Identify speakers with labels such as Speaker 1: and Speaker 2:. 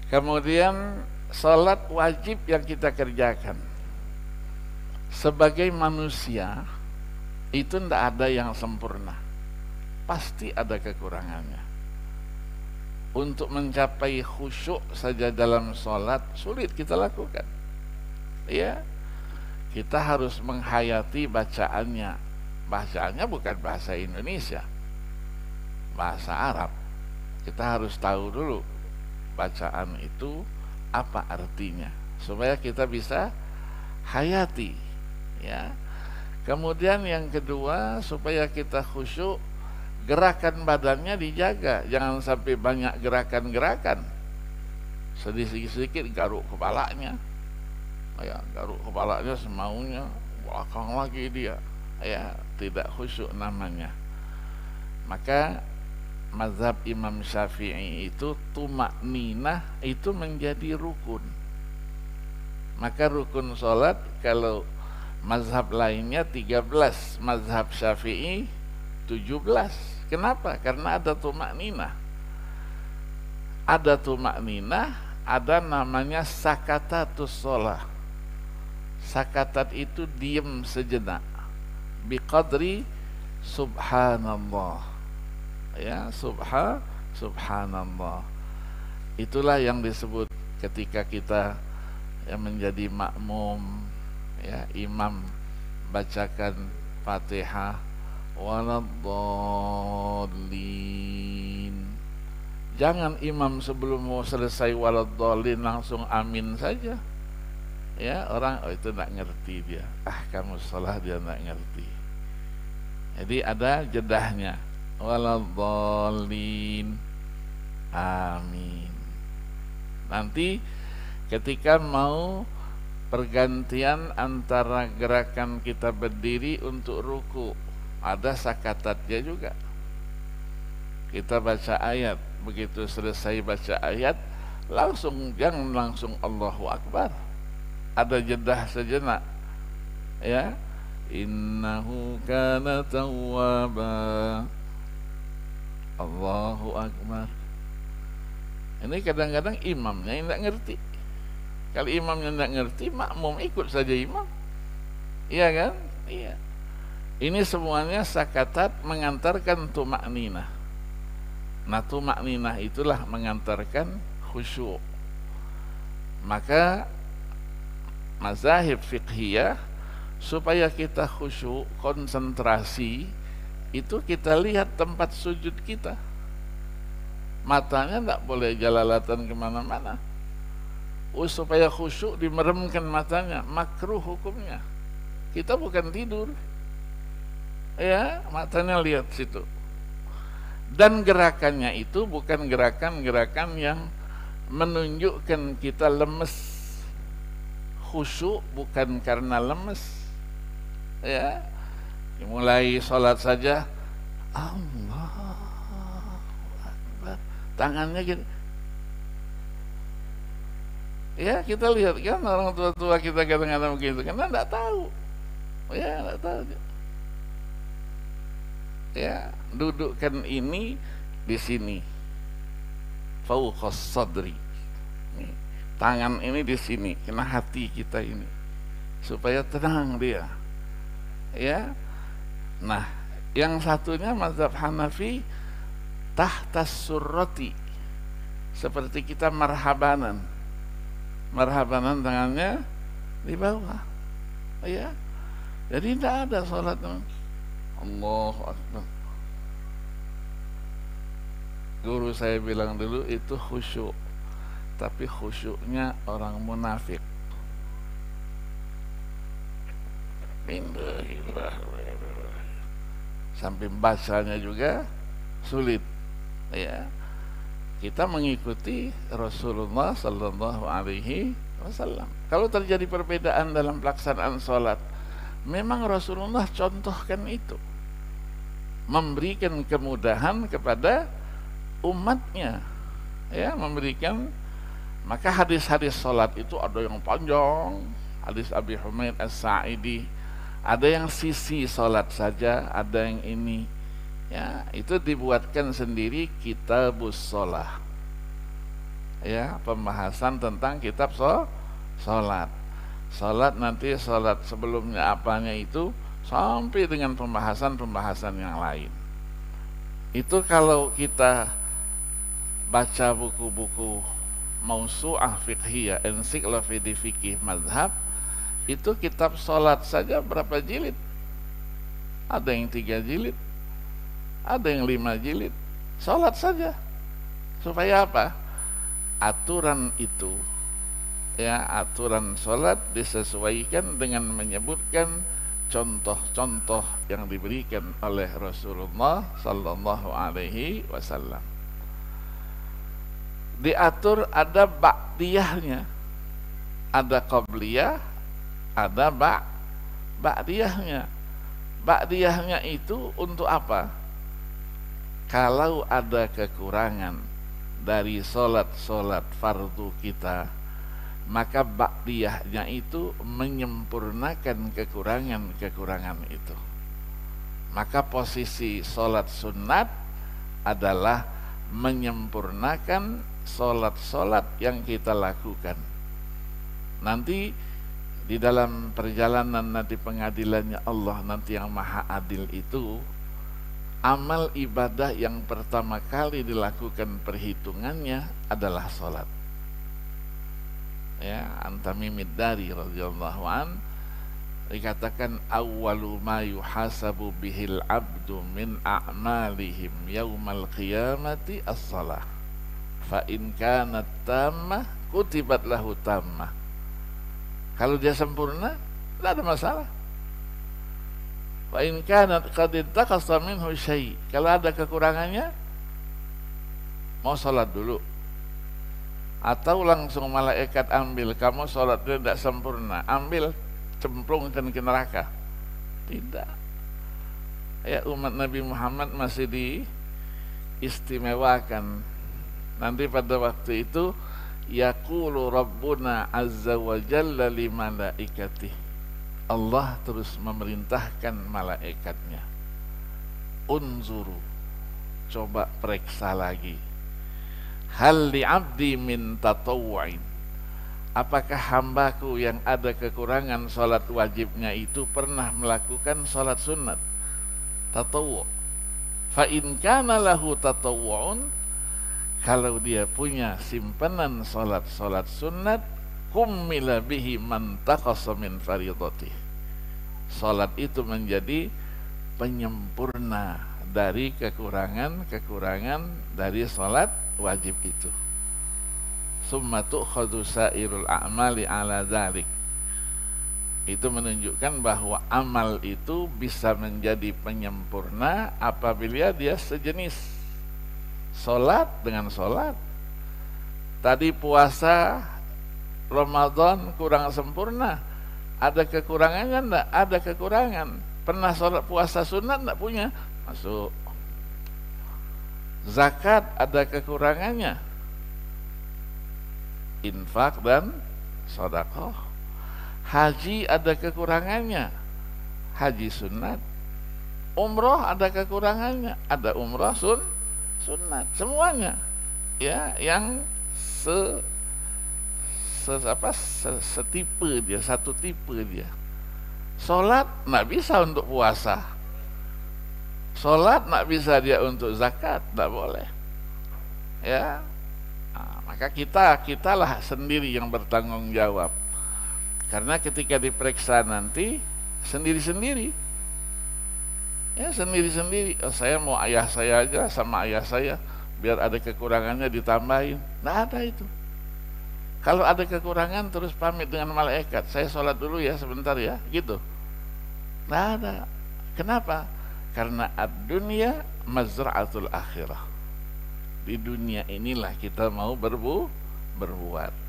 Speaker 1: Kemudian salat wajib yang kita kerjakan sebagai manusia itu tidak ada yang sempurna, pasti ada kekurangannya. Untuk mencapai khusyuk saja dalam salat sulit kita lakukan, ya. Kita harus menghayati bacaannya. Bacaannya bukan bahasa Indonesia, bahasa Arab. Kita harus tahu dulu bacaan itu apa artinya supaya kita bisa hayati, ya. Kemudian yang kedua, supaya kita khusyuk, gerakan badannya dijaga, jangan sampai banyak gerakan-gerakan. Sedikit-sedikit garuk kepalanya, ya, garuk kepalanya semaunya, belakang lagi dia, ya, tidak khusyuk namanya. Maka mazhab Imam Syafi'i itu tumakninah itu menjadi rukun. Maka rukun sholat kalau mazhab lainnya 13, mazhab Syafi'i 17. Kenapa? Karena ada tumakninah. Ada tumakninah, ada namanya sakatatus sholah. Sakatat itu diam sejenak, biqadri subhanallah, ya, subhanallah. Itulah yang disebut ketika kita yang menjadi makmum, ya, imam bacakan Fatihah waladdallin, jangan imam sebelum mau selesai waladdallin langsung amin saja, ya. Orang itu tidak ngerti dia, kamu salah, dia tidak ngerti. Jadi ada jedahnya, waladdallin, amin. Nanti ketika mau pergantian antara gerakan kita berdiri untuk ruku, ada sakatatnya juga. Kita baca ayat, begitu selesai baca ayat jangan langsung Allahu Akbar, ada jedah sejenak, ya. Innahu kana tawwaba, Allahu Akbar. Ini kadang-kadang imamnya yang tidak ngerti. Kalau imamnya tidak ngerti, makmum ikut saja imam, iya kan? Iya. Ini semuanya sakatat mengantarkan tumakninah. Nah, tumakninah itulah mengantarkan khusyuk. Maka mazahib fiqhiyah, supaya kita khusyuk, konsentrasi, itu kita lihat tempat sujud kita. Matanya tidak boleh jalalatan kemana-mana. Supaya khusyuk dimeremkan matanya, makruh hukumnya. Kita bukan tidur, ya, matanya lihat situ. Dan gerakannya itu bukan gerakan-gerakan yang menunjukkan kita lemes. Khusyuk bukan karena lemes, ya. Mulai sholat saja Allah Akbar, tangannya gitu, ya. Kita lihat kan orang tua-tua kita kadang-kadang begitu, karena tidak tahu, ya, tidak tahu, ya. Dudukkan ini di sini, fauqas sadri, tangan ini di sini, kena hati kita ini, supaya tenang dia, ya. Nah, yang satunya mazhab Hanafi tahtas surrati, seperti kita marhabanan tangannya di bawah, ya. Jadi tidak ada sholat Allahu Akbar. Guru saya bilang dulu itu khusyuk, tapi khusyuknya orang munafik. Sampai bacanya juga sulit, ya. Kita mengikuti Rasulullah Sallallahu Alaihi Wasallam. Kalau terjadi perbedaan dalam pelaksanaan sholat, memang Rasulullah contohkan itu, memberikan kemudahan kepada umatnya, ya, memberikan. Maka hadis-hadis sholat itu ada yang panjang, hadis Abi Humaid As-Sa'idi, ada yang sisi sholat saja, ada yang ini, ya. Itu dibuatkan sendiri Kitabus Sholah. ya pembahasan tentang kitab sholat. Sholat nanti sholat sebelumnya apanya itu sampai dengan pembahasan-pembahasan yang lain. Itu kalau kita baca buku-buku mausu'ah fiqhiyah, ensiklopedia fikih mazhab, itu kitab sholat saja berapa jilid? Ada yang 3 jilid, ada yang 5 jilid. Sholat saja. Supaya apa? Aturan itu, ya, aturan sholat disesuaikan dengan menyebutkan contoh-contoh yang diberikan oleh Rasulullah sallallahu alaihi wasallam. Diatur ada ba'diyahnya, ada qabliyah, ada ba'diyahnya. Ba'diyahnya itu untuk apa? Kalau ada kekurangan dari sholat fardu kita, maka ba'diyahnya itu menyempurnakan kekurangan itu. Maka posisi sholat sunat adalah menyempurnakan sholat yang kita lakukan. Nanti di dalam perjalanan nanti pengadilannya Allah nanti yang maha adil itu, amal ibadah yang pertama kali dilakukan perhitungannya adalah sholat. Ya, An-Tamimid Dari radhiyallahu an dikatakan awwalu ma yuhasabu bihil abdu min a'malihim yaumal qiyamati as-shalah fa in kanat tammah kutibat lahu tammah. Kalau dia sempurna tidak ada masalah. Fa in kanat qad intaqasa minhu syai', kalau ada kekurangannya mau sholat dulu atau langsung malaikat ambil, kamu sholatnya tidak sempurna, ambil cemplungkan ke neraka. Tidak. Ya, umat Nabi Muhammad masih diistimewakan. Nanti pada waktu itu yaqulu rabbuna azza wa jalla li malaikatih, Allah terus memerintahkan malaikatnya, unzuru, coba periksa lagi, hal li abdi min tatawwu'in, apakah hambaku yang ada kekurangan sholat wajibnya itu pernah melakukan sholat sunat tatawwu'. Fa in kana lahu tatawwu'un, kalau dia punya simpanan sholat sunat, kummila bihi man taqasa min faridhatih, sholat itu menjadi penyempurna dari kekurangan dari sholat wajib itu. Summa tu'khadhu sairul a'mali ala dzalik. Itu menunjukkan bahwa amal itu bisa menjadi penyempurna apabila dia sejenis sholat dengan sholat. Tadi puasa Ramadan kurang sempurna, ada kekurangannya enggak? Ada kekurangan. Pernah sholat puasa sunat enggak? Punya, masuk. Zakat ada kekurangannya, infak dan sedekah. Haji ada kekurangannya, haji sunat. Umroh ada kekurangannya, ada umroh sunat. Semuanya ya yang setipe dia, satu tipe dia. Sholat nggak bisa untuk puasa, sholat nggak bisa dia untuk zakat, nggak boleh. Ya, maka kitalah sendiri yang bertanggung jawab. Karena ketika diperiksa nanti sendiri-sendiri, ya sendiri-sendiri. Oh, saya mau ayah saya aja sama ayah saya, biar ada kekurangannya ditambahin. Nggak ada itu. Kalau ada kekurangan terus pamit dengan malaikat, saya sholat dulu ya sebentar ya, gitu. Nggak ada. Kenapa? Karena ad-dunya mazra'atul akhirah. Di dunia inilah kita mau berbuat.